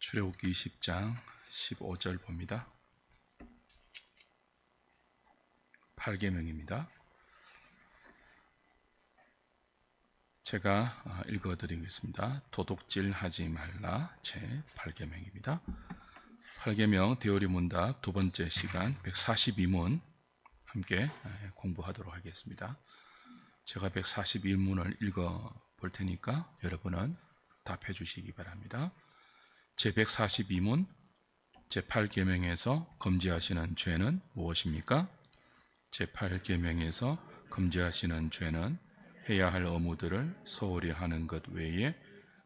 출애굽기 20장 15절 봅니다. 8계명입니다. 제가 읽어드리겠습니다. 도둑질하지 말라 제 8계명입니다. 8계명 대오리 문답 두 번째 시간 142문 함께 공부하도록 하겠습니다. 제가 141문을 읽어 볼 테니까 여러분은 답해 주시기 바랍니다. 제142문 제8계명에서 금지하시는 죄는 무엇입니까? 제8계명에서 금지하시는 죄는 해야 할 의무들을 소홀히 하는 것 외에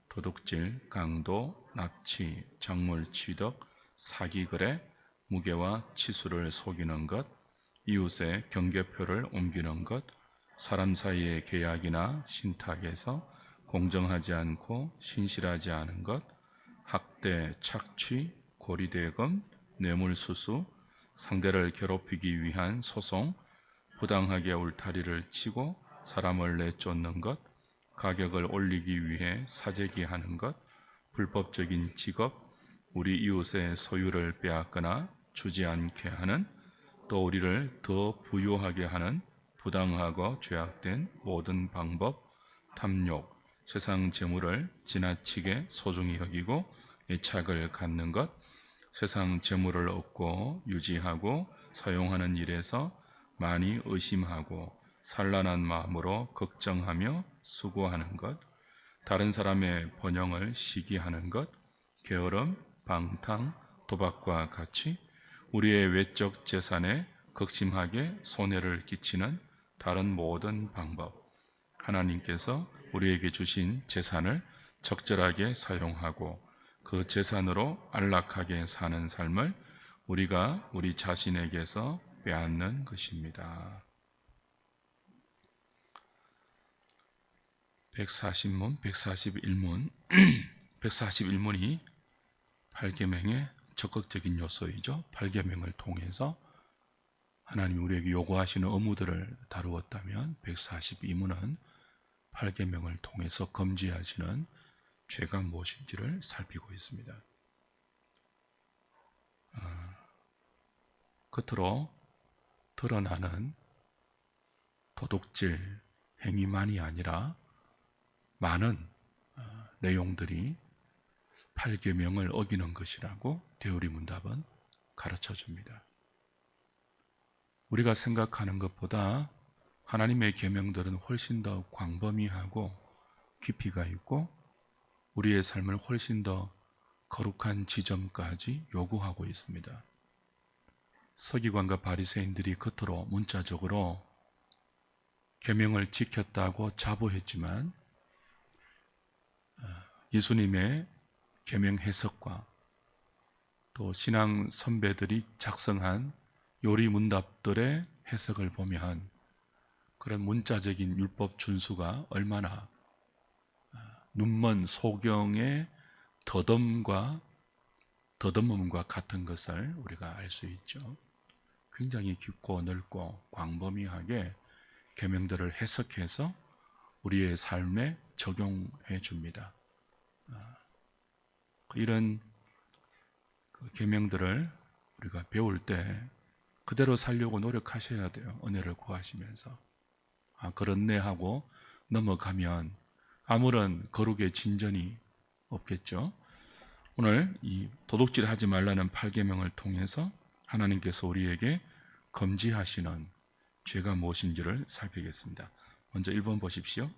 도둑질, 강도, 납치, 작물 취득, 사기거래, 무게와 치수를 속이는 것, 이웃의 경계표를 옮기는 것, 사람 사이의 계약이나 신탁에서 공정하지 않고 신실하지 않은 것, 학대, 착취, 고리대금, 뇌물수수, 상대를 괴롭히기 위한 소송, 부당하게 울타리를 치고 사람을 내쫓는 것, 가격을 올리기 위해 사재기하는 것, 불법적인 직업, 우리 이웃의 소유를 빼앗거나 주지 않게 하는, 또 우리를 더 부유하게 하는 부당하고 죄악된 모든 방법, 탐욕, 세상 재물을 지나치게 소중히 여기고 애착을 갖는 것, 세상 재물을 얻고 유지하고 사용하는 일에서 많이 의심하고 산란한 마음으로 걱정하며 수고하는 것, 다른 사람의 번영을 시기하는 것, 게으름, 방탕, 도박과 같이 우리의 외적 재산에 극심하게 손해를 끼치는 다른 모든 방법, 하나님께서 우리에게 주신 재산을 적절하게 사용하고 그 재산으로 안락하게 사는 삶을 우리가 우리 자신에게서 빼앗는 것입니다. 140문, 141문 141문이 8계명의 적극적인 요소이죠. 8계명을 통해서 하나님이 우리에게 요구하시는 의무들을 다루었다면 142문은 8계명을 통해서 금지하시는 죄가 무엇인지를 살피고 있습니다. 겉으로 드러나는 도둑질 행위만이 아니라 많은 내용들이 8계명을 어기는 것이라고 대우리 문답은 가르쳐 줍니다. 우리가 생각하는 것보다 하나님의 계명들은 훨씬 더 광범위하고 깊이가 있고 우리의 삶을 훨씬 더 거룩한 지점까지 요구하고 있습니다. 서기관과 바리새인들이 겉으로 문자적으로 계명을 지켰다고 자부했지만 예수님의 계명 해석과 또 신앙 선배들이 작성한 요리 문답들의 해석을 보면 그런 문자적인 율법 준수가 얼마나 눈먼 소경의 더듬음과 같은 것을 우리가 알 수 있죠. 굉장히 깊고 넓고 광범위하게 계명들을 해석해서 우리의 삶에 적용해 줍니다. 이런 계명들을 우리가 배울 때 그대로 살려고 노력하셔야 돼요. 은혜를 구하시면서. 그렇네 하고 넘어가면 아무런 거룩의 진전이 없겠죠. 오늘 이 도둑질하지 말라는 8계명을 통해서 하나님께서 우리에게 금지하시는 죄가 무엇인지를 살피겠습니다. 먼저 1번 보십시오.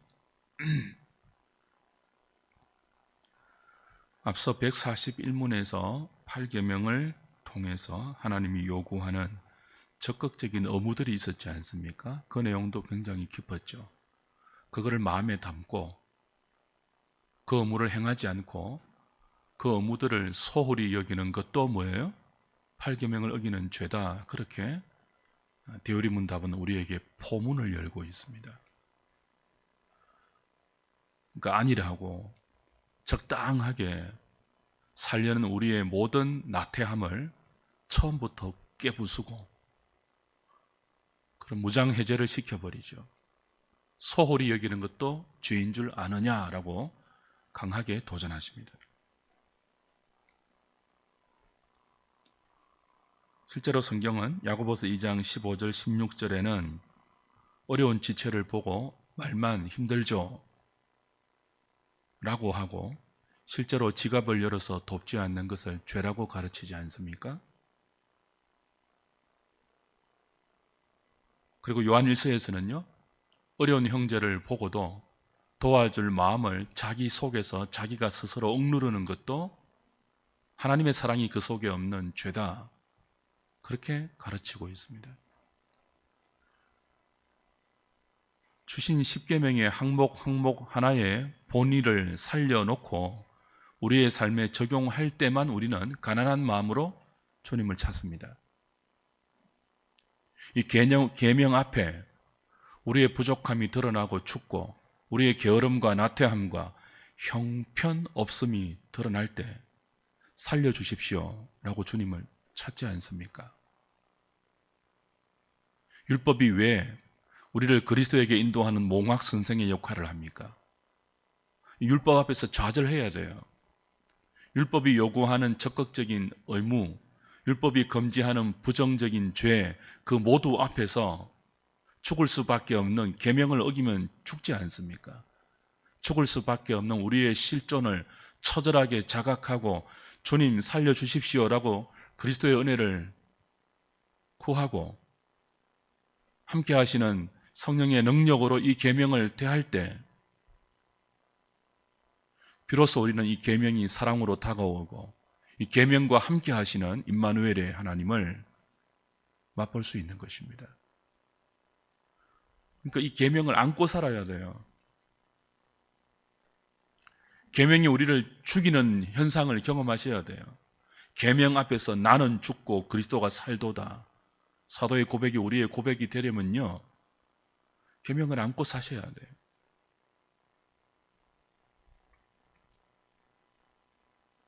앞서 141문에서 8계명을 통해서 하나님이 요구하는 적극적인 의무들이 있었지 않습니까? 그 내용도 굉장히 깊었죠. 그거를 마음에 담고 그 의무를 행하지 않고 그 의무들을 소홀히 여기는 것도 뭐예요? 8계명을 어기는 죄다. 그렇게 대우리 문답은 우리에게 포문을 열고 있습니다. 그러니까 아니라고 적당하게 살려는 우리의 모든 나태함을 처음부터 깨부수고 그런 무장해제를 시켜버리죠. 소홀히 여기는 것도 죄인 줄 아느냐라고 강하게 도전하십니다. 실제로 성경은 야고보서 2장 15절 16절에는 어려운 지체를 보고 말만 힘들죠 라고 하고 실제로 지갑을 열어서 돕지 않는 것을 죄라고 가르치지 않습니까? 그리고 요한 1서에서는요 어려운 형제를 보고도 도와줄 마음을 자기 속에서 자기가 스스로 억누르는 것도 하나님의 사랑이 그 속에 없는 죄다, 그렇게 가르치고 있습니다. 주신 십계명의 항목 하나의 본의를 살려놓고 우리의 삶에 적용할 때만 우리는 가난한 마음으로 주님을 찾습니다. 이 계명 앞에 우리의 부족함이 드러나고 죽고 우리의 게으름과 나태함과 형편없음이 드러날 때 살려주십시오 라고 주님을 찾지 않습니까? 율법이 왜 우리를 그리스도에게 인도하는 몽학 선생의 역할을 합니까? 율법 앞에서 좌절해야 돼요. 율법이 요구하는 적극적인 의무, 율법이 금지하는 부정적인 죄, 그 모두 앞에서 죽을 수밖에 없는 계명을 어기면 죽지 않습니까? 죽을 수밖에 없는 우리의 실존을 처절하게 자각하고 주님 살려주십시오라고 그리스도의 은혜를 구하고 함께 하시는 성령의 능력으로 이 계명을 대할 때 비로소 우리는 이 계명이 사랑으로 다가오고 이 계명과 함께 하시는 임마누엘의 하나님을 맛볼 수 있는 것입니다. 그러니까 이 계명을 안고 살아야 돼요. 계명이 우리를 죽이는 현상을 경험하셔야 돼요. 계명 앞에서 나는 죽고 그리스도가 살도다. 사도의 고백이 우리의 고백이 되려면요, 계명을 안고 사셔야 돼요.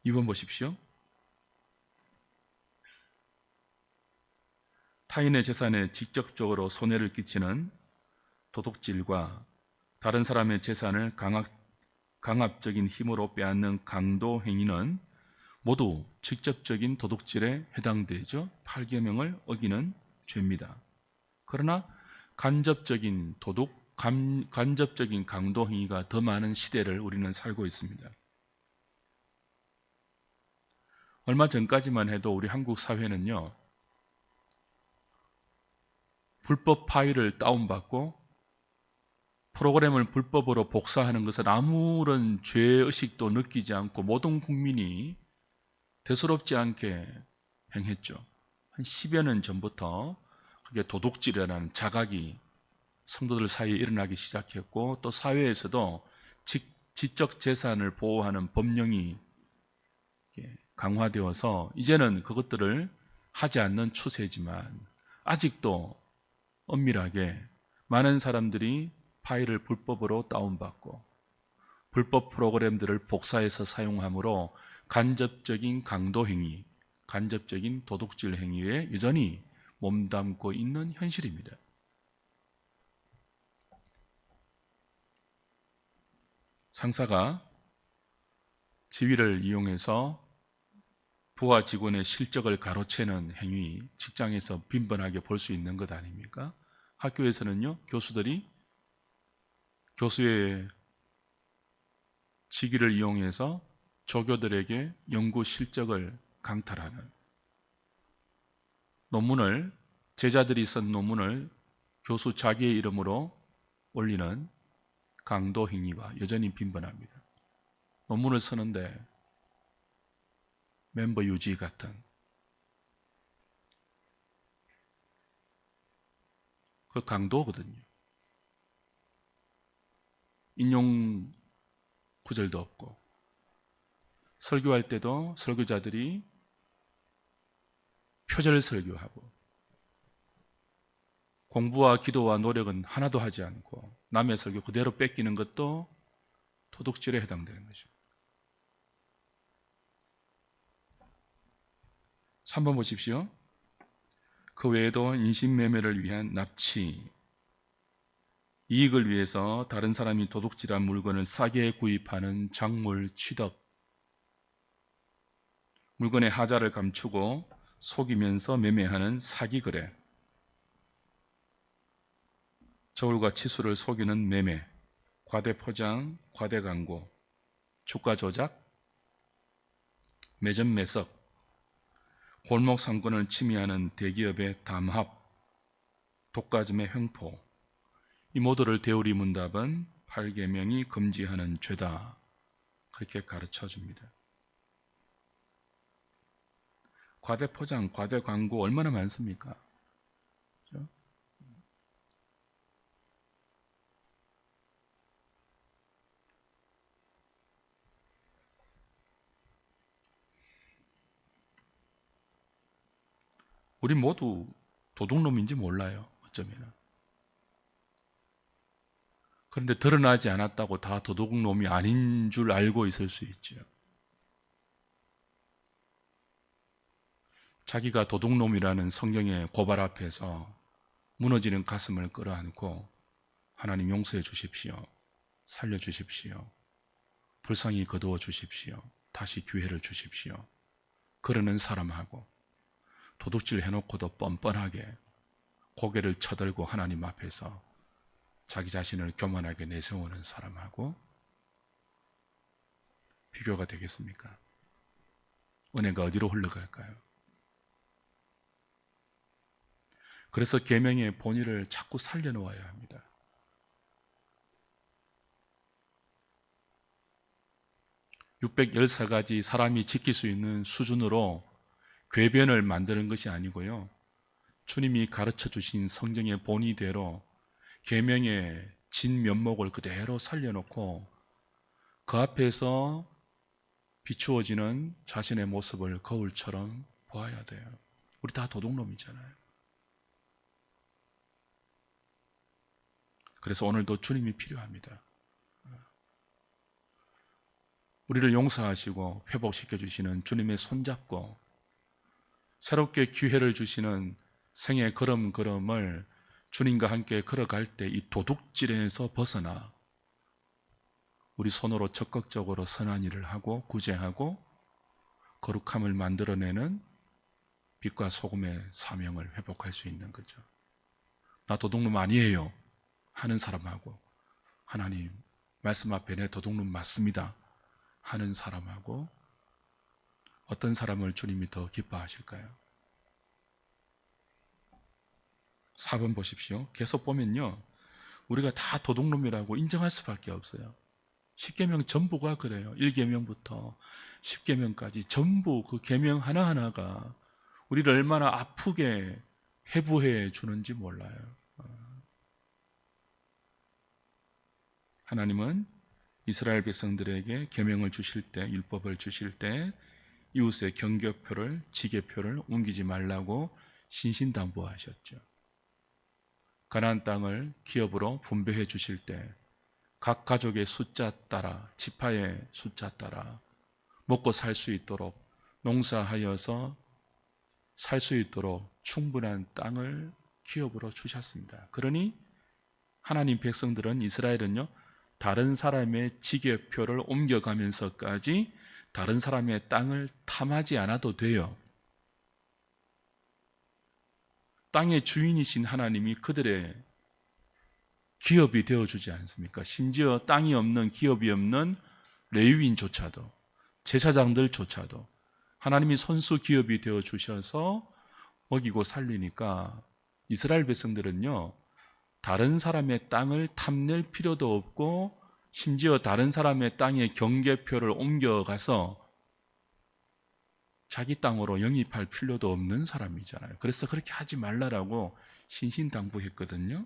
이번 보십시오. 타인의 재산에 직접적으로 손해를 끼치는 도둑질과 다른 사람의 재산을 강압적인 힘으로 빼앗는 강도 행위는 모두 직접적인 도둑질에 해당되죠. 8계명을 어기는 죄입니다. 그러나 간접적인 도둑, 간접적인 강도 행위가 더 많은 시대를 우리는 살고 있습니다. 얼마 전까지만 해도 우리 한국 사회는요, 불법 파일을 다운받고 프로그램을 불법으로 복사하는 것은 아무런 죄의식도 느끼지 않고 모든 국민이 대수롭지 않게 행했죠. 한 10여 년 전부터 그게 도둑질이라는 자각이 성도들 사이에 일어나기 시작했고, 또 사회에서도 지적 재산을 보호하는 법령이 강화되어서 이제는 그것들을 하지 않는 추세지만 아직도 엄밀하게 많은 사람들이 파일을 불법으로 다운받고 불법 프로그램들을 복사해서 사용함으로 간접적인 강도 행위, 간접적인 도둑질 행위에 여전히 몸담고 있는 현실입니다. 상사가 지위를 이용해서 부하 직원의 실적을 가로채는 행위, 직장에서 빈번하게 볼 수 있는 것 아닙니까? 학교에서는요, 교수들이 교수의 직위를 이용해서 조교들에게 연구 실적을 강탈하는, 논문을, 제자들이 쓴 논문을 교수 자기의 이름으로 올리는 강도 행위가 여전히 빈번합니다. 논문을 쓰는데 멤버 유지 같은 그 강도거든요. 인용 구절도 없고, 설교할 때도 설교자들이 표절 설교하고 공부와 기도와 노력은 하나도 하지 않고 남의 설교 그대로 뺏기는 것도 도둑질에 해당되는 거죠. 3번 보십시오. 그 외에도 인신매매를 위한 납치, 이익을 위해서 다른 사람이 도둑질한 물건을 싸게 구입하는 작물 취득, 물건의 하자를 감추고 속이면서 매매하는 사기 거래, 저울과 치수를 속이는 매매, 과대 포장, 과대 광고, 주가 조작, 매점 매석, 골목 상권을 침해하는 대기업의 담합, 독과점의 횡포, 이 모두를 대우리 문답은 8계명이 금지하는 죄다, 그렇게 가르쳐 줍니다. 과대 포장, 과대 광고 얼마나 많습니까? 그렇죠? 우리 모두 도둑놈인지 몰라요, 어쩌면. 그런데 드러나지 않았다고 다 도둑놈이 아닌 줄 알고 있을 수 있죠. 자기가 도둑놈이라는 성경의 고발 앞에서 무너지는 가슴을 끌어안고 하나님 용서해 주십시오. 살려주십시오. 불쌍히 거두어 주십시오. 다시 기회를 주십시오. 그러는 사람하고 도둑질 해놓고도 뻔뻔하게 고개를 쳐들고 하나님 앞에서 자기 자신을 교만하게 내세우는 사람하고 비교가 되겠습니까? 은혜가 어디로 흘러갈까요? 그래서 계명의 본의를 자꾸 살려놓아야 합니다. (614가지) 사람이 지킬 수 있는 수준으로 궤변을 만드는 것이 아니고요, 주님이 가르쳐 주신 성경의 본의대로 계명의 진면목을 그대로 살려놓고 그 앞에서 비추어지는 자신의 모습을 거울처럼 보아야 돼요. 우리 다 도둑놈이잖아요. 그래서 오늘도 주님이 필요합니다. 우리를 용서하시고 회복시켜 주시는 주님의 손잡고 새롭게 기회를 주시는 생의 걸음걸음을 주님과 함께 걸어갈 때 이 도둑질에서 벗어나 우리 손으로 적극적으로 선한 일을 하고 구제하고 거룩함을 만들어내는 빛과 소금의 사명을 회복할 수 있는 거죠. 나 도둑놈 아니에요 하는 사람하고, 하나님 말씀 앞에 내 도둑놈 맞습니다 하는 사람하고 어떤 사람을 주님이 더 기뻐하실까요? 4번 보십시오. 계속 보면요, 우리가 다 도둑놈이라고 인정할 수밖에 없어요. 10계명 전부가 그래요. 1계명부터 10계명까지 전부 그 계명 하나하나가 우리를 얼마나 아프게 해부해 주는지 몰라요. 하나님은 이스라엘 백성들에게 계명을 주실 때, 율법을 주실 때 이웃의 경계표를, 지계표를 옮기지 말라고 신신당부하셨죠. 가나안 땅을 기업으로 분배해 주실 때 각 가족의 숫자 따라, 지파의 숫자 따라 먹고 살 수 있도록, 농사하여서 살 수 있도록 충분한 땅을 기업으로 주셨습니다. 그러니 하나님 백성들은, 이스라엘은요, 다른 사람의 지계표를 옮겨가면서까지 다른 사람의 땅을 탐하지 않아도 돼요. 땅의 주인이신 하나님이 그들의 기업이 되어주지 않습니까? 심지어 땅이 없는, 기업이 없는 레위인조차도, 제사장들조차도 하나님이 손수 기업이 되어주셔서 먹이고 살리니까 이스라엘 백성들은요, 다른 사람의 땅을 탐낼 필요도 없고 심지어 다른 사람의 땅의 경계표를 옮겨가서 자기 땅으로 영입할 필요도 없는 사람이잖아요. 그래서 그렇게 하지 말라라고 신신당부했거든요.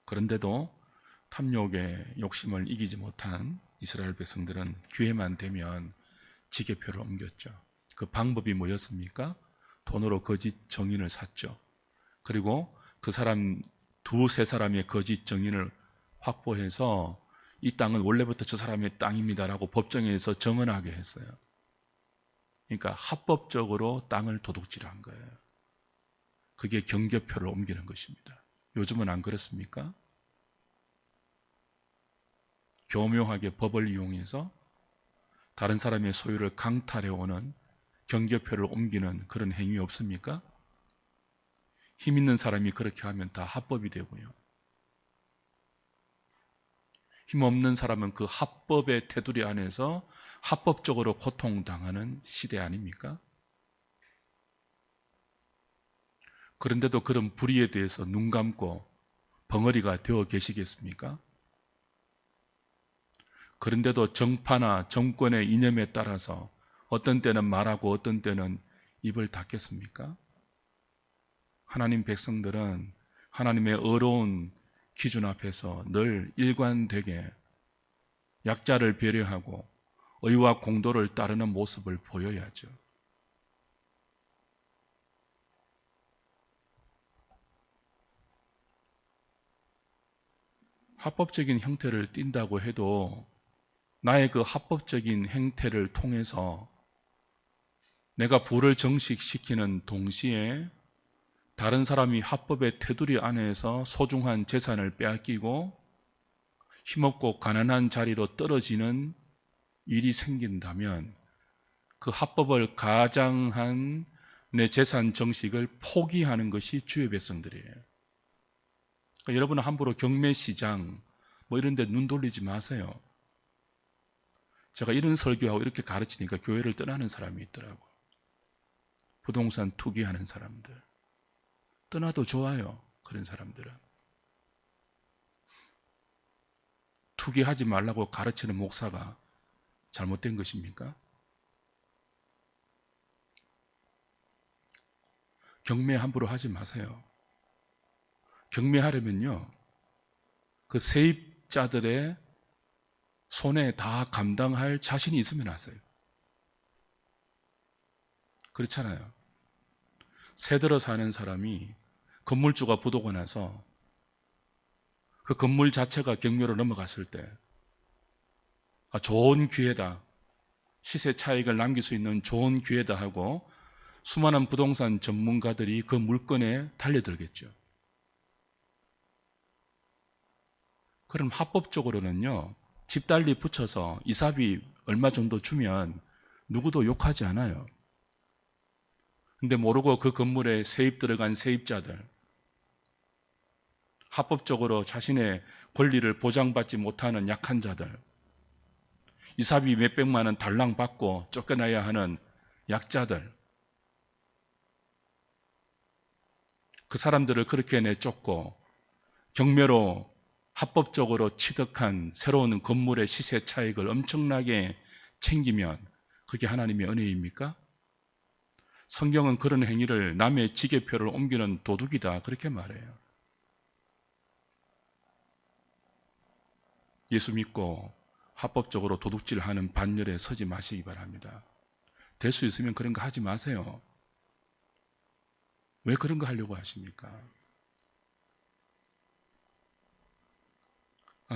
그런데도 탐욕의 욕심을 이기지 못한 이스라엘 백성들은 기회만 되면 지계표를 옮겼죠. 그 방법이 뭐였습니까? 돈으로 거짓 정인을 샀죠. 그리고 그 사람 두세 사람의 거짓 정인을 확보해서 이 땅은 원래부터 저 사람의 땅입니다라고 법정에서 정언하게 했어요. 그러니까 합법적으로 땅을 도둑질한 거예요. 그게 경계표를 옮기는 것입니다. 요즘은 안 그렇습니까? 교묘하게 법을 이용해서 다른 사람의 소유를 강탈해오는 경계표를 옮기는 그런 행위 없습니까? 힘 있는 사람이 그렇게 하면 다 합법이 되고요. 힘 없는 사람은 그 합법의 테두리 안에서 합법적으로 고통당하는 시대 아닙니까? 그런데도 그런 불의에 대해서 눈 감고 벙어리가 되어 계시겠습니까? 그런데도 정파나 정권의 이념에 따라서 어떤 때는 말하고 어떤 때는 입을 닫겠습니까? 하나님 백성들은 하나님의 어려운 기준 앞에서 늘 일관되게 약자를 배려하고 의와 공도를 따르는 모습을 보여야죠. 합법적인 형태를 띈다고 해도 나의 그 합법적인 행태를 통해서 내가 부를 정식시키는 동시에 다른 사람이 합법의 테두리 안에서 소중한 재산을 빼앗기고 힘없고 가난한 자리로 떨어지는 일이 생긴다면 그 합법을 가장한 내 재산 정식을 포기하는 것이 주의 백성들이에요. 그러니까 여러분은 함부로 경매시장 뭐 이런 데 눈 돌리지 마세요. 제가 이런 설교하고 이렇게 가르치니까 교회를 떠나는 사람이 있더라고요. 부동산 투기하는 사람들. 떠나도 좋아요. 그런 사람들은. 투기하지 말라고 가르치는 목사가 잘못된 것입니까? 경매 함부로 하지 마세요. 경매하려면요, 그 세입자들의 손에 다 감당할 자신이 있으면 하세요. 그렇잖아요. 새 들어 사는 사람이 건물주가 부도가 나서 그 건물 자체가 경매로 넘어갔을 때 좋은 기회다, 시세 차익을 남길 수 있는 좋은 기회다 하고 수많은 부동산 전문가들이 그 물건에 달려들겠죠. 그럼 합법적으로는요, 집달리 붙여서 이사비 얼마 정도 주면 누구도 욕하지 않아요. 근데 모르고 그 건물에 세입 들어간 세입자들, 합법적으로 자신의 권리를 보장받지 못하는 약한 자들, 이사비 몇백만 원 달랑 받고 쫓겨나야 하는 약자들, 그 사람들을 그렇게 내쫓고 경매로 합법적으로 취득한 새로운 건물의 시세 차익을 엄청나게 챙기면 그게 하나님의 은혜입니까? 성경은 그런 행위를 남의 지게표를 옮기는 도둑이다, 그렇게 말해요. 예수 믿고 합법적으로 도둑질하는 반열에 서지 마시기 바랍니다. 될 수 있으면 그런 거 하지 마세요. 왜 그런 거 하려고 하십니까?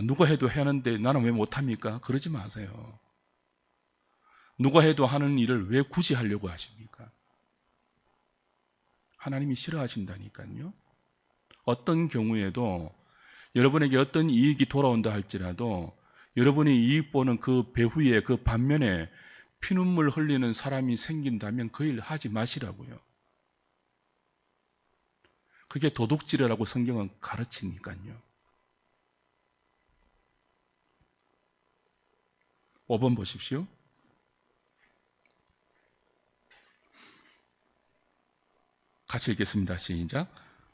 누가 해도 하는데 나는 왜 못합니까? 그러지 마세요. 누가 해도 하는 일을 왜 굳이 하려고 하십니까? 하나님이 싫어하신다니까요. 어떤 경우에도 여러분에게 어떤 이익이 돌아온다 할지라도 여러분이 이익 보는 그 배후에, 그 반면에 피눈물 흘리는 사람이 생긴다면 그 일 하지 마시라고요. 그게 도둑질이라고 성경은 가르치니까요. 5번 보십시오. 같이 읽겠습니다. 시작.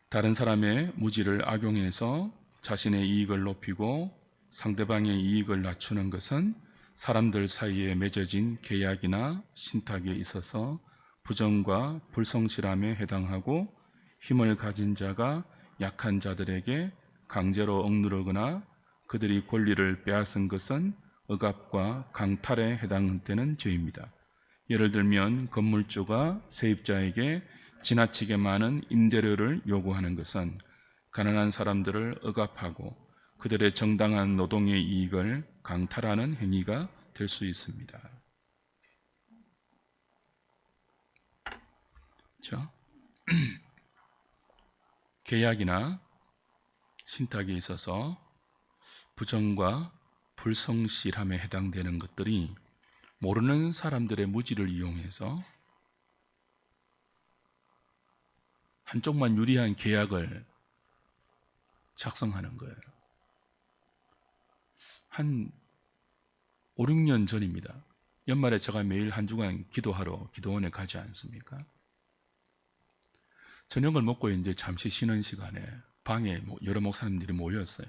다른 사람의 무지를 악용해서 자신의 이익을 높이고 상대방의 이익을 낮추는 것은 사람들 사이에 맺어진 계약이나 신탁에 있어서 부정과 불성실함에 해당하고 힘을 가진 자가 약한 자들에게 강제로 억누르거나 그들이 권리를 빼앗은 것은 억압과 강탈에 해당되는 죄입니다. 예를 들면 건물주가 세입자에게 지나치게 많은 임대료를 요구하는 것은 가난한 사람들을 억압하고 그들의 정당한 노동의 이익을 강탈하는 행위가 될 수 있습니다. 그렇죠? 계약이나 신탁에 있어서 부정과 불성실함에 해당되는 것들이 모르는 사람들의 무지를 이용해서 한쪽만 유리한 계약을 작성하는 거예요. 한 5, 6년 전입니다. 연말에 제가 매일 한 주간 기도하러 기도원에 가지 않습니까? 저녁을 먹고 이제 잠시 쉬는 시간에 방에 여러 목사님들이 모였어요.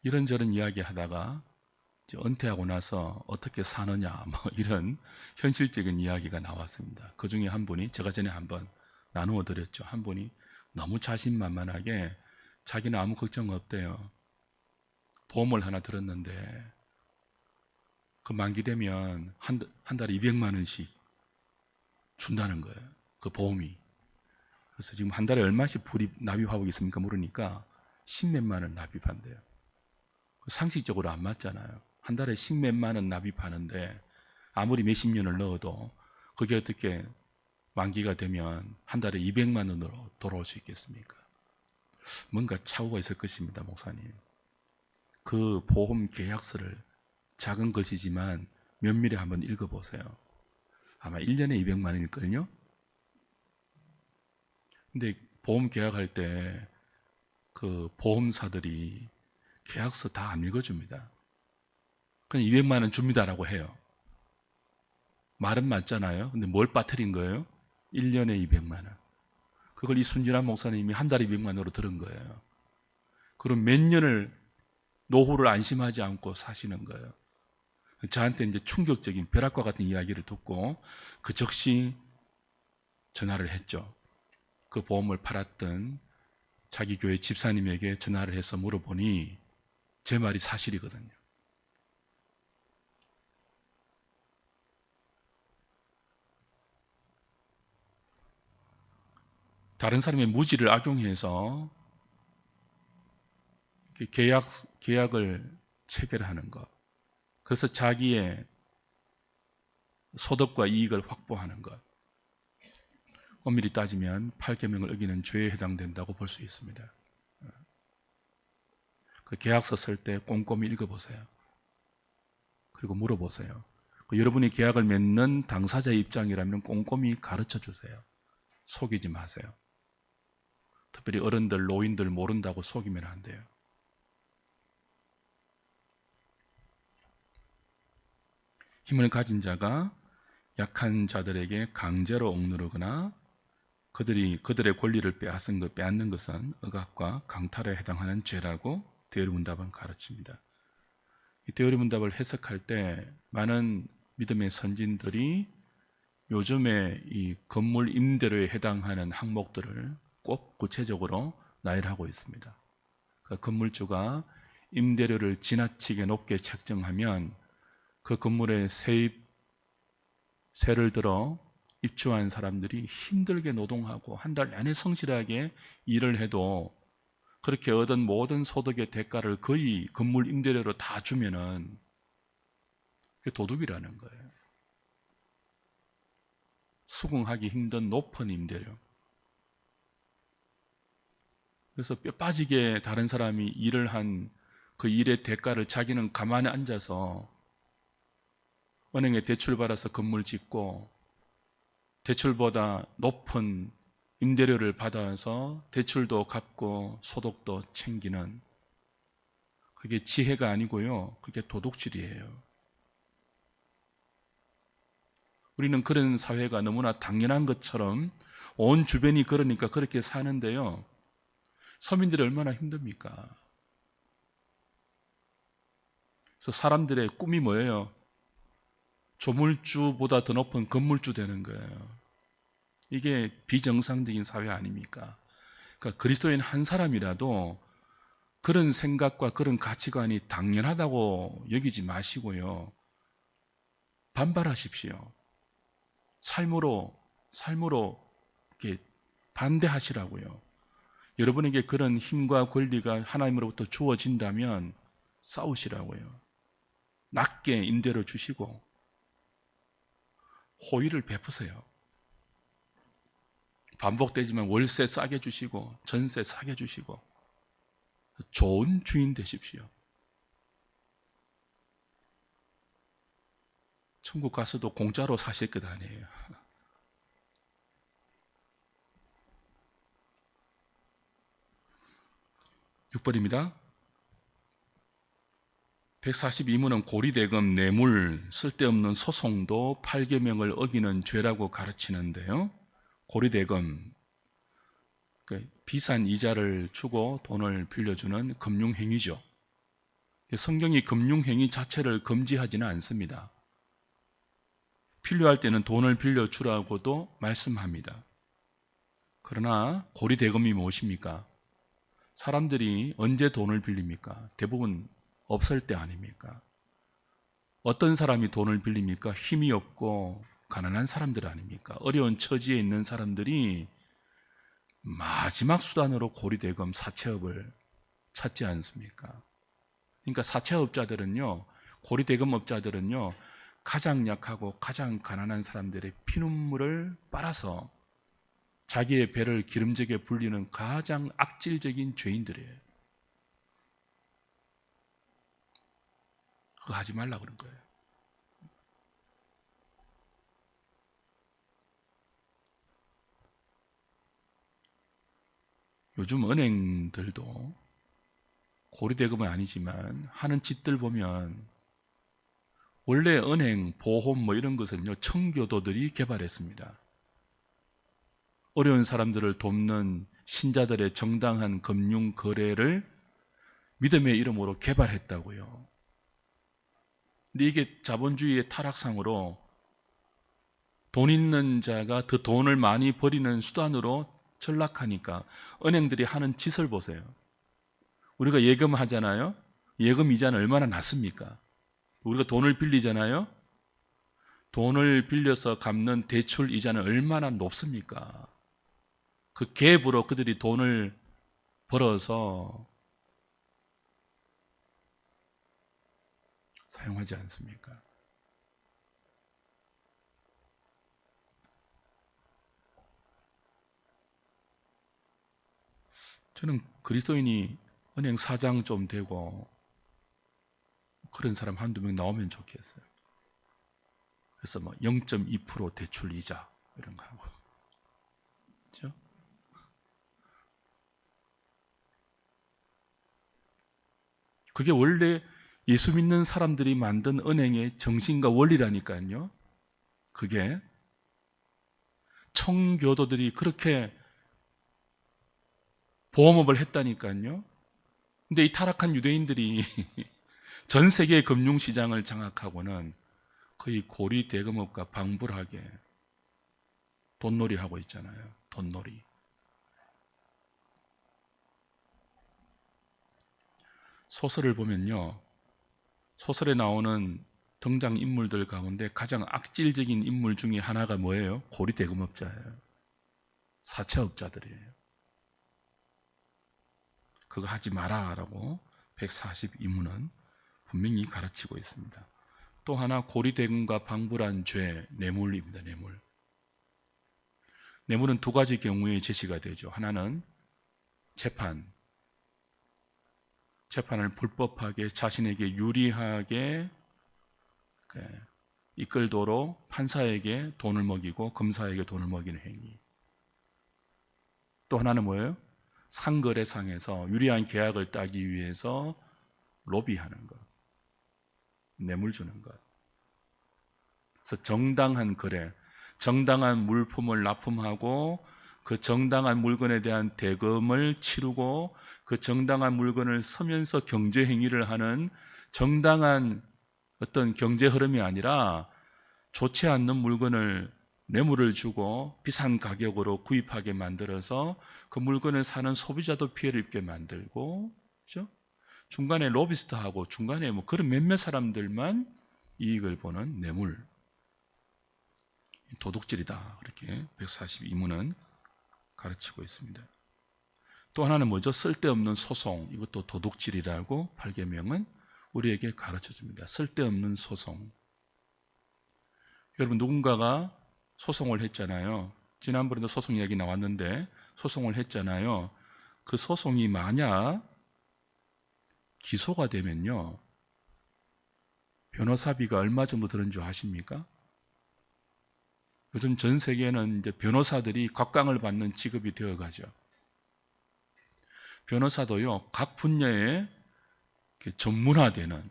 이런저런 이야기 하다가 이제 은퇴하고 나서 어떻게 사느냐 이런 현실적인 이야기가 나왔습니다. 그 중에 한 분이 제가 전에 한번 나누어 드렸죠. 한 분이 너무 자신만만하게 자기는 아무 걱정 없대요. 보험을 하나 들었는데 그 만기 되면 한 달에 200만 원씩 준다는 거예요. 그 보험이. 그래서 지금 한 달에 얼마씩 납입하고 있습니까? 물으니까 10몇만 원 납입한대요. 상식적으로 안 맞잖아요. 한 달에 10몇만 원 납입하는데 아무리 몇십 년을 넣어도 그게 어떻게 만기가 되면 한 달에 200만 원으로 돌아올 수 있겠습니까? 뭔가 착오가 있을 것입니다, 목사님. 그 보험 계약서를 작은 글씨지만 면밀히 한번 읽어보세요. 아마 1년에 200만 원일걸요? 근데 보험 계약할 때 그 보험사들이 계약서 다 안 읽어줍니다. 그냥 200만 원 줍니다라고 해요. 말은 맞잖아요. 근데 뭘 빠뜨린 거예요? 1년에 200만 원. 그걸 이 순진한 목사님이 한 달에 200만 원으로 들은 거예요. 그럼 몇 년을 노후를 안심하지 않고 사시는 거예요. 저한테 이제 충격적인 벼락과 같은 이야기를 듣고 그 즉시 전화를 했죠. 그 보험을 팔았던 자기 교회 집사님에게 전화를 해서 물어보니 제 말이 사실이거든요. 다른 사람의 무지를 악용해서 계약을 체결하는 것. 그래서 자기의 소득과 이익을 확보하는 것. 엄밀히 따지면 8계명을 어기는 죄에 해당된다고 볼 수 있습니다. 그 계약서 쓸 때 꼼꼼히 읽어보세요. 그리고 물어보세요. 여러분이 계약을 맺는 당사자의 입장이라면 꼼꼼히 가르쳐 주세요. 속이지 마세요. 특별히 어른들, 노인들 모른다고 속이면 안 돼요. 힘을 가진 자가 약한 자들에게 강제로 억누르거나 그들의 권리를 빼앗는 것은 억압과 강탈에 해당하는 죄라고 대요리 문답은 가르칩니다. 이 대요리 문답을 해석할 때 많은 믿음의 선진들이 요즘에 이 건물 임대료에 해당하는 항목들을 꼭 구체적으로 나열하고 있습니다. 그러니까 건물주가 임대료를 지나치게 높게 책정하면 그 건물의 세를 들어 입주한 사람들이 힘들게 노동하고 한 달 내내 성실하게 일을 해도 그렇게 얻은 모든 소득의 대가를 거의 건물 임대료로 다 주면은 그게 도둑이라는 거예요. 수긍하기 힘든 높은 임대료. 그래서 뼈 빠지게 다른 사람이 일을 한 그 일의 대가를 자기는 가만히 앉아서 은행에 대출 받아서 건물 짓고 대출보다 높은 임대료를 받아서 대출도 갚고 소득도 챙기는 그게 지혜가 아니고요. 그게 도둑질이에요. 우리는 그런 사회가 너무나 당연한 것처럼 온 주변이 그러니까 그렇게 사는데요. 서민들이 얼마나 힘듭니까? 그래서 사람들의 꿈이 뭐예요? 조물주보다 더 높은 건물주 되는 거예요. 이게 비정상적인 사회 아닙니까? 그러니까 그리스도인 한 사람이라도 그런 생각과 그런 가치관이 당연하다고 여기지 마시고요. 반발하십시오. 삶으로 이렇게 반대하시라고요. 여러분에게 그런 힘과 권리가 하나님으로부터 주어진다면 싸우시라고요. 낮게 임대료 주시고 호의를 베푸세요. 반복되지만 월세 싸게 주시고 전세 싸게 주시고 좋은 주인 되십시오. 천국 가서도 공짜로 사실 것 아니에요. 6번입니다. 142문은 고리대금, 뇌물, 쓸데없는 소송도 8계명을 어기는 죄라고 가르치는데요. 고리대금, 비싼 이자를 주고 돈을 빌려주는 금융행위죠. 성경이 금융행위 자체를 금지하지는 않습니다. 필요할 때는 돈을 빌려주라고도 말씀합니다. 그러나 고리대금이 무엇입니까? 사람들이 언제 돈을 빌립니까? 대부분 없을 때 아닙니까? 어떤 사람이 돈을 빌립니까? 힘이 없고 가난한 사람들 아닙니까? 어려운 처지에 있는 사람들이 마지막 수단으로 고리대금, 사채업을 찾지 않습니까? 그러니까 사채업자들은요, 고리대금업자들은요, 가장 약하고 가장 가난한 사람들의 피눈물을 빨아서 자기의 배를 기름지게 불리는 가장 악질적인 죄인들이에요. 그거 하지 말라 그런 거예요. 요즘 은행들도 고리대금은 아니지만 하는 짓들 보면 원래 은행, 보험 뭐 이런 것은요, 청교도들이 개발했습니다. 어려운 사람들을 돕는 신자들의 정당한 금융 거래를 믿음의 이름으로 개발했다고요. 근데 이게 자본주의의 타락상으로 돈 있는 자가 더 돈을 많이 버리는 수단으로 전락하니까 은행들이 하는 짓을 보세요. 우리가 예금하잖아요. 예금 이자는 얼마나 낮습니까? 우리가 돈을 빌리잖아요. 돈을 빌려서 갚는 대출 이자는 얼마나 높습니까? 그 갭으로 그들이 돈을 벌어서 사용하지 않습니까? 저는 그리스도인이 은행 사장 좀 되고 그런 사람 한두 명 나오면 좋겠어요. 그래서 뭐 0.2% 대출 이자 이런 거 하고, 그렇죠? 그게 원래 예수 믿는 사람들이 만든 은행의 정신과 원리라니까요. 그게 청교도들이 그렇게 보험업을 했다니까요. 근데 이 타락한 유대인들이 전 세계 금융시장을 장악하고는 거의 고리 대금업과 방불하게 돈놀이 하고 있잖아요. 돈놀이. 소설을 보면요, 소설에 나오는 등장인물들 가운데 가장 악질적인 인물 중에 하나가 뭐예요? 고리 대금업자예요. 사채업자들이에요. 그거 하지 마라라고 142문은 분명히 가르치고 있습니다. 또 하나 고리대금과 방불한 죄, 뇌물입니다. 뇌물. 뇌물은 두 가지 경우에 제시가 되죠. 하나는 재판을 불법하게 자신에게 유리하게 이끌도록 판사에게 돈을 먹이고 검사에게 돈을 먹이는 행위. 또 하나는 뭐예요? 상거래상에서 유리한 계약을 따기 위해서 로비하는 것, 뇌물 주는 것. 그래서 정당한 거래, 정당한 물품을 납품하고 그 정당한 물건에 대한 대금을 치르고 그 정당한 물건을 쓰면서 경제 행위를 하는 정당한 어떤 경제 흐름이 아니라 좋지 않는 물건을 뇌물을 주고 비싼 가격으로 구입하게 만들어서 그 물건을 사는 소비자도 피해를 입게 만들고, 그렇죠? 중간에 로비스트하고 중간에 뭐 그런 몇몇 사람들만 이익을 보는 뇌물, 도둑질이다. 그렇게 142문은 가르치고 있습니다. 또 하나는 뭐죠? 쓸데없는 소송, 이것도 도둑질이라고 8계명은 우리에게 가르쳐 줍니다. 쓸데없는 소송. 여러분, 누군가가 소송을 했잖아요. 지난번에도 소송 이야기 나왔는데 소송을 했잖아요. 그 소송이 만약 기소가 되면요, 변호사비가 얼마 정도 드는 줄 아십니까? 요즘 전 세계는 이제 변호사들이 곽강을 받는 직업이 되어가죠. 변호사도요, 각 분야에 전문화되는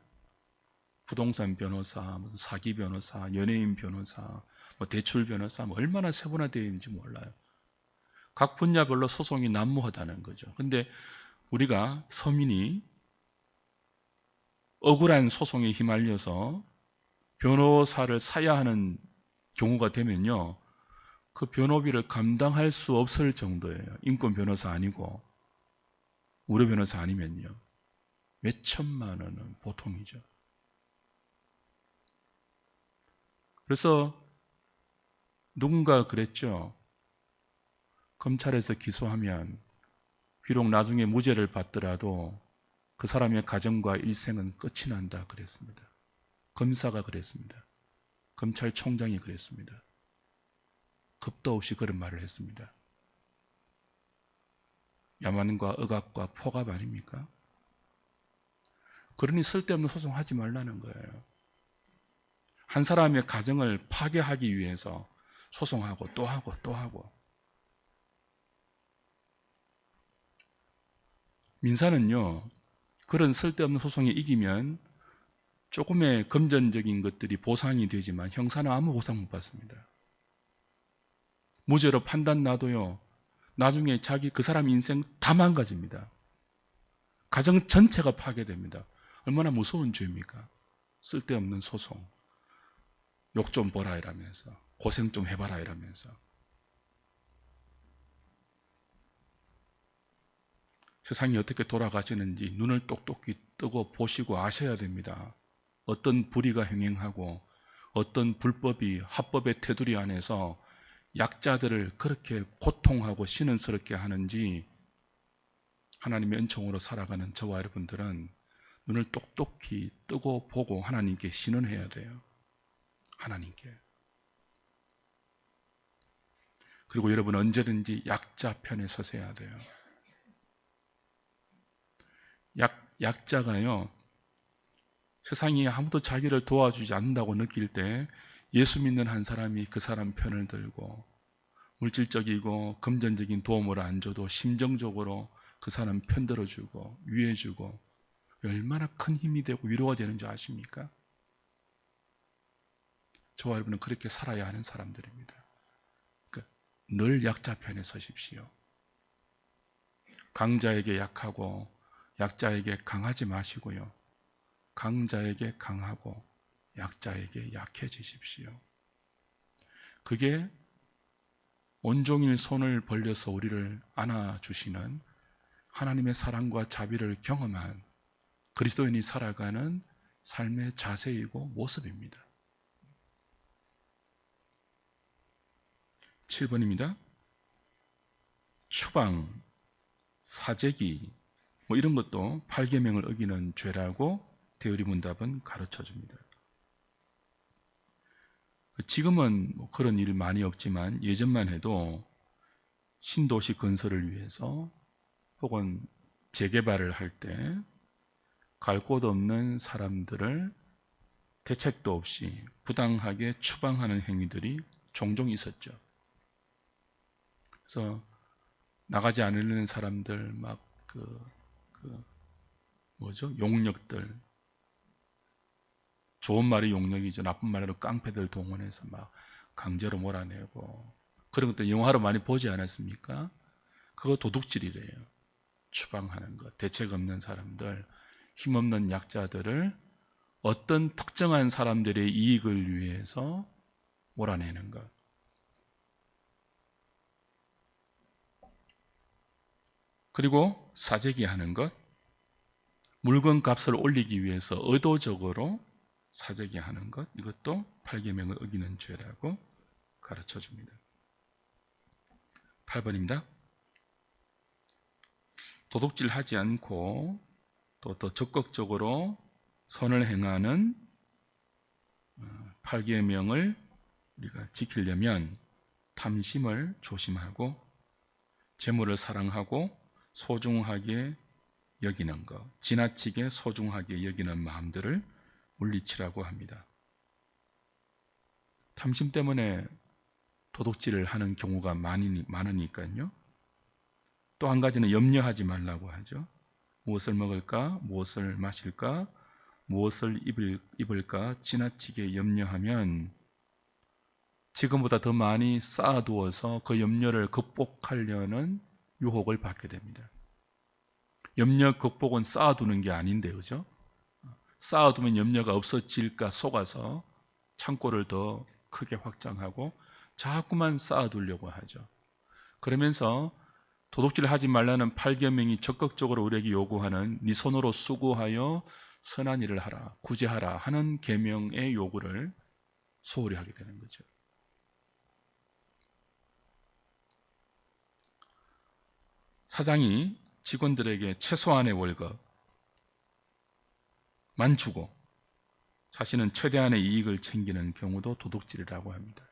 부동산 변호사, 무슨 사기 변호사, 연예인 변호사, 뭐 대출 변호사, 뭐 얼마나 세분화되어 있는지 몰라요. 각 분야별로 소송이 난무하다는 거죠. 근데 우리가 서민이 억울한 소송에 휘말려서 변호사를 사야 하는 경우가 되면요, 그 변호비를 감당할 수 없을 정도예요. 인권 변호사 아니고 의료 변호사 아니면요, 몇 천만 원은 보통이죠. 그래서 누군가 그랬죠. 검찰에서 기소하면 비록 나중에 무죄를 받더라도 그 사람의 가정과 일생은 끝이 난다 그랬습니다. 검사가 그랬습니다. 검찰총장이 그랬습니다. 겁도 없이 그런 말을 했습니다. 야만과 억압과 폭압 아닙니까? 그러니 쓸데없는 소송하지 말라는 거예요. 한 사람의 가정을 파괴하기 위해서 소송하고 또 하고 또 하고. 민사는요, 그런 쓸데없는 소송에 이기면 조금의 금전적인 것들이 보상이 되지만 형사는 아무 보상 못 받습니다. 무죄로 판단 나도요, 나중에 그 사람 인생 다 망가집니다. 가정 전체가 파괴됩니다. 얼마나 무서운 죄입니까? 쓸데없는 소송. 욕 좀 보라 이러면서, 고생 좀 해봐라 이러면서. 세상이 어떻게 돌아가시는지 눈을 똑똑히 뜨고 보시고 아셔야 됩니다. 어떤 불의가 행행하고 어떤 불법이 합법의 테두리 안에서 약자들을 그렇게 고통하고 신은스럽게 하는지 하나님의 은총으로 살아가는 저와 여러분들은 눈을 똑똑히 뜨고 보고 하나님께 신원해야 돼요. 하나님께. 그리고 여러분 언제든지 약자 편에 서셔야 돼요. 약자가요, 세상이 아무도 자기를 도와주지 않는다고 느낄 때 예수 믿는 한 사람이 그 사람 편을 들고 물질적이고 금전적인 도움을 안 줘도 심정적으로 그 사람 편 들어주고 위해주고 얼마나 큰 힘이 되고 위로가 되는 줄 아십니까? 저와 여러분은 그렇게 살아야 하는 사람들입니다. 그러니까 늘 약자 편에 서십시오. 강자에게 약하고 약자에게 강하지 마시고요, 강자에게 강하고 약자에게 약해지십시오. 그게 온종일 손을 벌려서 우리를 안아주시는 하나님의 사랑과 자비를 경험한 그리스도인이 살아가는 삶의 자세이고 모습입니다. 7번입니다. 추방, 사재기 뭐 이런 것도 8계명을 어기는 죄라고 대의문답은 가르쳐줍니다. 지금은 뭐 그런 일 많이 없지만 예전만 해도 신도시 건설을 위해서 혹은 재개발을 할 때 갈 곳 없는 사람들을 대책도 없이 부당하게 추방하는 행위들이 종종 있었죠. 그래서 나가지 않으려는 사람들 막 용역들, 좋은 말이 용역이죠. 나쁜 말로 깡패들 동원해서 막 강제로 몰아내고 그런 것들 영화로 많이 보지 않았습니까? 그거 도둑질이래요. 추방하는 것, 대책 없는 사람들, 힘없는 약자들을 어떤 특정한 사람들의 이익을 위해서 몰아내는 것. 그리고 사재기 하는 것, 물건 값을 올리기 위해서 의도적으로 사재기 하는 것, 이것도 8계명을 어기는 죄라고 가르쳐 줍니다. 8번입니다. 도둑질 하지 않고 또 더 적극적으로 선을 행하는 8계명을 우리가 지키려면 탐심을 조심하고 재물을 사랑하고 소중하게 여기는 것, 지나치게 소중하게 여기는 마음들을 물리치라고 합니다. 탐심 때문에 도둑질을 하는 경우가 많으니까요. 또 한 가지는 염려하지 말라고 하죠. 무엇을 먹을까? 무엇을 마실까? 무엇을 입을까? 지나치게 염려하면 지금보다 더 많이 쌓아두어서 그 염려를 극복하려는 유혹을 받게 됩니다. 염려 극복은 쌓아두는 게 아닌데, 그죠? 쌓아두면 염려가 없어질까 속아서 창고를 더 크게 확장하고 자꾸만 쌓아두려고 하죠. 그러면서 도둑질 하지 말라는 8계명이 적극적으로 우리에게 요구하는 네 손으로 수고하여 선한 일을 하라, 구제하라 하는 계명의 요구를 소홀히 하게 되는 거죠. 사장이 직원들에게 최소한의 월급만 주고 자신은 최대한의 이익을 챙기는 경우도 도둑질이라고 합니다.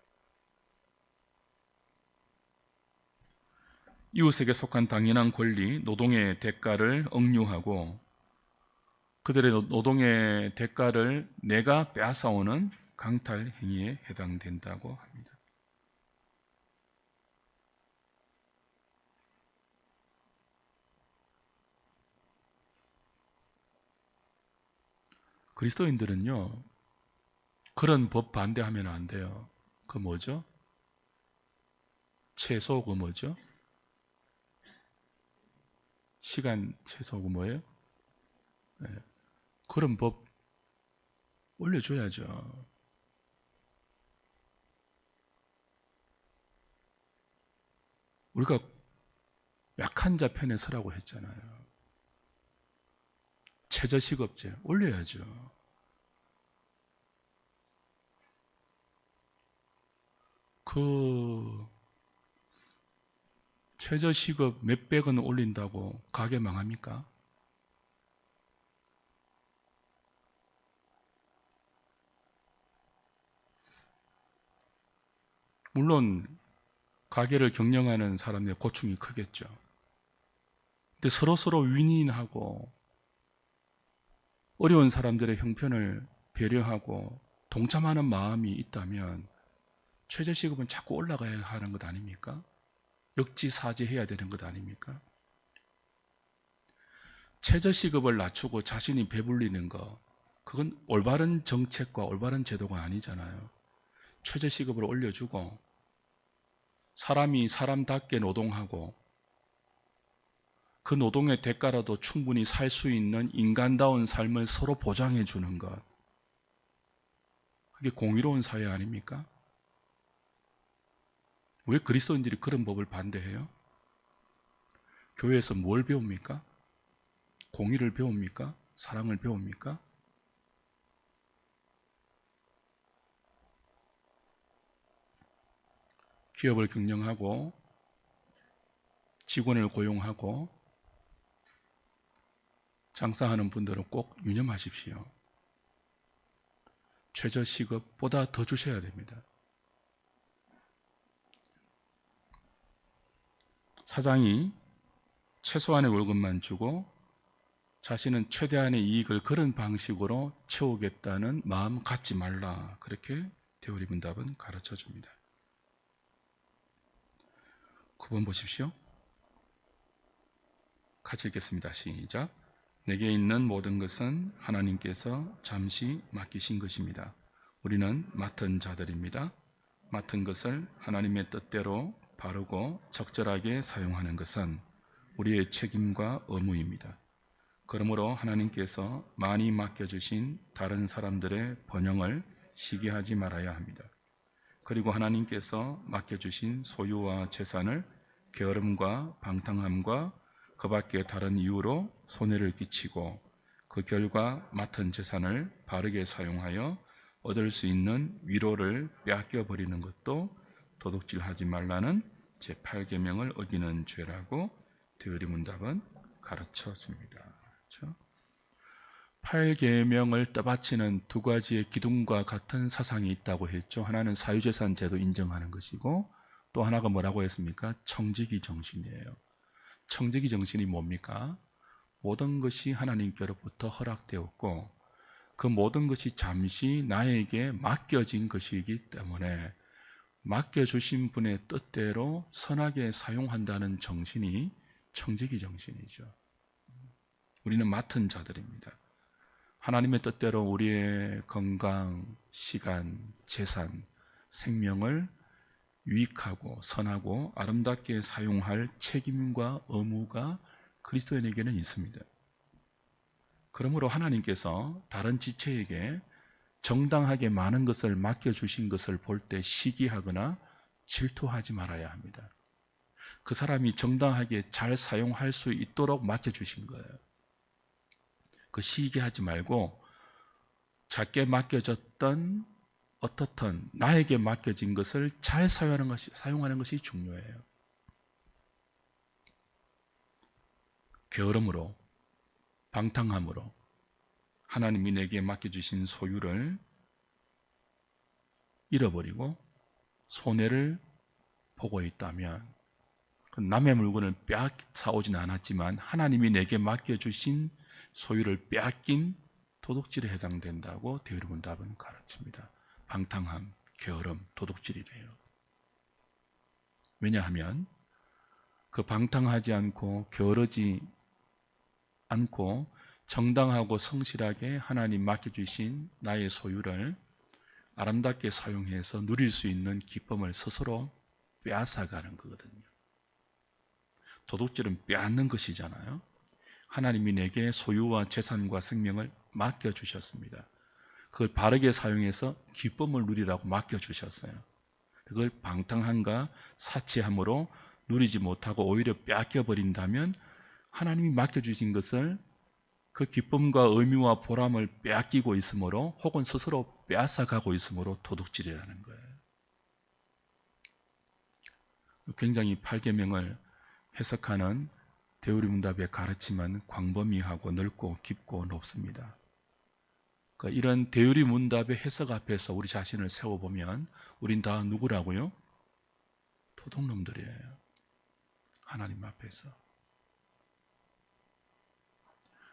이웃에게 속한 당연한 권리, 노동의 대가를 억류하고 그들의 노동의 대가를 내가 빼앗아오는 강탈 행위에 해당된다고 합니다. 그리스도인들은요, 그런 법 반대하면 안 돼요. 그 뭐죠? 최소 그 뭐죠? 시간 최소 그 뭐예요? 네. 그런 법 올려줘야죠. 우리가 약한 자 편에 서라고 했잖아요. 최저시급제 올려야죠. 그 최저시급 몇백 원 올린다고 가게 망합니까? 물론 가게를 경영하는 사람의 고충이 크겠죠. 근데 서로서로 윈윈하고 어려운 사람들의 형편을 배려하고 동참하는 마음이 있다면 최저시급은 자꾸 올라가야 하는 것 아닙니까? 역지사지해야 되는 것 아닙니까? 최저시급을 낮추고 자신이 배불리는 거, 그건 올바른 정책과 올바른 제도가 아니잖아요. 최저시급을 올려주고 사람이 사람답게 노동하고 그 노동의 대가라도 충분히 살 수 있는 인간다운 삶을 서로 보장해 주는 것, 그게 공의로운 사회 아닙니까? 왜 그리스도인들이 그런 법을 반대해요? 교회에서 뭘 배웁니까? 공의를 배웁니까? 사랑을 배웁니까? 기업을 경영하고 직원을 고용하고 장사하는 분들은 꼭 유념하십시오. 최저시급보다 더 주셔야 됩니다. 사장이 최소한의 월급만 주고 자신은 최대한의 이익을 그런 방식으로 채우겠다는 마음 갖지 말라. 그렇게 데오리 문답은 가르쳐 줍니다. 9번 보십시오. 같이 읽겠습니다. 시작. 내게 있는 모든 것은 하나님께서 잠시 맡기신 것입니다. 우리는 맡은 자들입니다. 맡은 것을 하나님의 뜻대로 바르고 적절하게 사용하는 것은 우리의 책임과 의무입니다. 그러므로 하나님께서 많이 맡겨주신 다른 사람들의 번영을 시기하지 말아야 합니다. 그리고 하나님께서 맡겨주신 소유와 재산을 게으름과 방탕함과 그 밖에 다른 이유로 손해를 끼치고 그 결과 맡은 재산을 바르게 사용하여 얻을 수 있는 위로를 빼앗겨 버리는 것도 도둑질하지 말라는 제8계명을 어기는 죄라고 데오리 문답은 가르쳐 줍니다. 그렇죠? 8계명을 떠받치는 두 가지의 기둥과 같은 사상이 있다고 했죠. 하나는 사유재산 제도 인정하는 것이고 또 하나가 뭐라고 했습니까? 청지기 정신이에요. 청지기 정신이 뭡니까? 모든 것이 하나님께로부터 허락되었고 그 모든 것이 잠시 나에게 맡겨진 것이기 때문에 맡겨주신 분의 뜻대로 선하게 사용한다는 정신이 청지기 정신이죠. 우리는 맡은 자들입니다. 하나님의 뜻대로 우리의 건강, 시간, 재산, 생명을 유익하고 선하고 아름답게 사용할 책임과 의무가 그리스도인에게는 있습니다. 그러므로 하나님께서 다른 지체에게 정당하게 많은 것을 맡겨주신 것을 볼 때 시기하거나 질투하지 말아야 합니다. 그 사람이 정당하게 잘 사용할 수 있도록 맡겨주신 거예요. 그 시기하지 말고 작게 맡겨졌던 어떻든 나에게 맡겨진 것을 잘 사용하는 것이 중요해요. 게으름으로, 방탕함으로 하나님이 내게 맡겨주신 소유를 잃어버리고 손해를 보고 있다면 남의 물건을 빼앗아 오진 않았지만 하나님이 내게 맡겨주신 소유를 빼앗긴 도둑질에 해당된다고 대의문답은 가르칩니다. 방탕함, 게으름, 도둑질이래요. 왜냐하면 그 방탕하지 않고 게으르지 않고 정당하고 성실하게 하나님 맡겨주신 나의 소유를 아름답게 사용해서 누릴 수 있는 기쁨을 스스로 빼앗아가는 거거든요. 도둑질은 빼앗는 것이잖아요. 하나님이 내게 소유와 재산과 생명을 맡겨주셨습니다. 그걸 바르게 사용해서 기쁨을 누리라고 맡겨주셨어요. 그걸 방탕함과 사치함으로 누리지 못하고 오히려 빼앗겨버린다면 하나님이 맡겨주신 것을 그 기쁨과 의미와 보람을 빼앗기고 있으므로 혹은 스스로 빼앗아가고 있으므로 도둑질이라는 거예요. 굉장히 8계명을 해석하는 대우리문답의 가르침은 광범위하고 넓고 깊고 높습니다. 그러니까 이런 대우리문답의 해석 앞에서 우리 자신을 세워보면 우린 다 누구라고요? 도둑놈들이에요. 하나님 앞에서.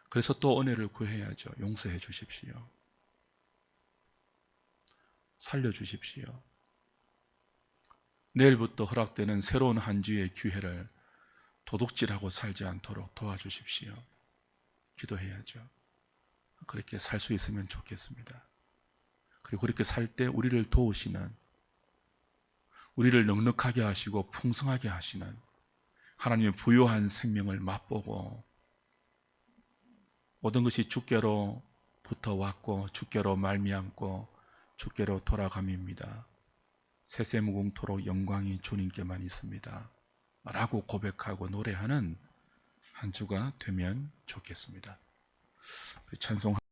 그래서 또 은혜를 구해야죠. 용서해 주십시오. 살려주십시오. 내일부터 허락되는 새로운 한 주의 기회를 도둑질하고 살지 않도록 도와주십시오. 기도해야죠. 그렇게 살 수 있으면 좋겠습니다. 그리고 그렇게 살 때 우리를 도우시는, 우리를 넉넉하게 하시고 풍성하게 하시는 하나님의 부요한 생명을 맛보고 모든 것이 주께로부터 왔고 주께로 말미암고 주께로 돌아감입니다. 세세무궁토록 영광이 주님께만 있습니다. 라고 고백하고 노래하는 한 주가 되면 좋겠습니다. 찬송